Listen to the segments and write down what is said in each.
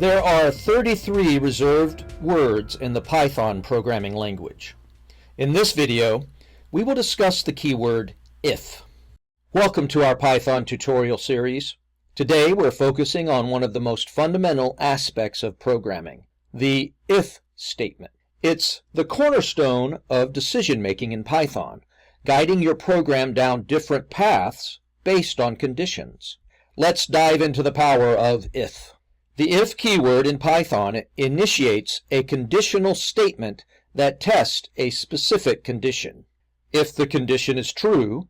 There are 33 reserved words in the Python programming language. In this video, we will discuss the keyword if. Welcome to our Python tutorial series. Today we're focusing on one of the most fundamental aspects of programming, the if statement. It's the cornerstone of decision-making in Python, guiding your program down different paths based on conditions. Let's dive into the power of if. The if keyword in Python initiates a conditional statement that tests a specific condition. If the condition is true,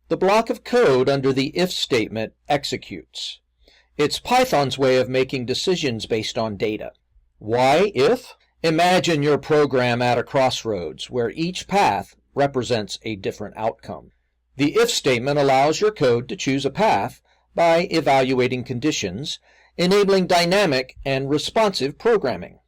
the block of code under the if statement executes. It's Python's way of making decisions based on data. Why if? Imagine your program at a crossroads where each path represents a different outcome. The if statement allows your code to choose a path by evaluating conditions, enabling dynamic and responsive programming.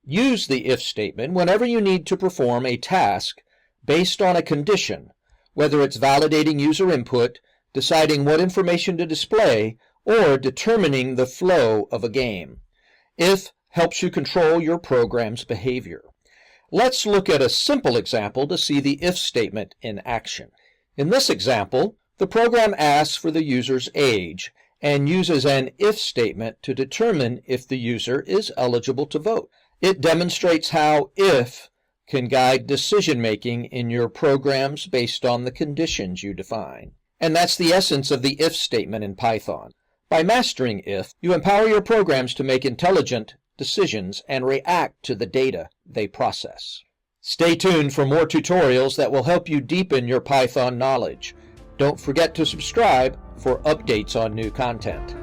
Use the if statement whenever you need to perform a task based on a condition, whether it's validating user input, deciding what information to display, or determining the flow of a game. If helps you control your program's behavior. Let's look at a simple example to see the if statement in action. In this example, the program asks for the user's age and uses an if statement to determine if the user is eligible to vote. It demonstrates how if can guide decision-making in your programs based on the conditions you define. And that's the essence of the if statement in Python. By mastering if, you empower your programs to make intelligent decisions and react to the data they process. Stay tuned for more tutorials that will help you deepen your Python knowledge. Don't forget to subscribe for updates on new content.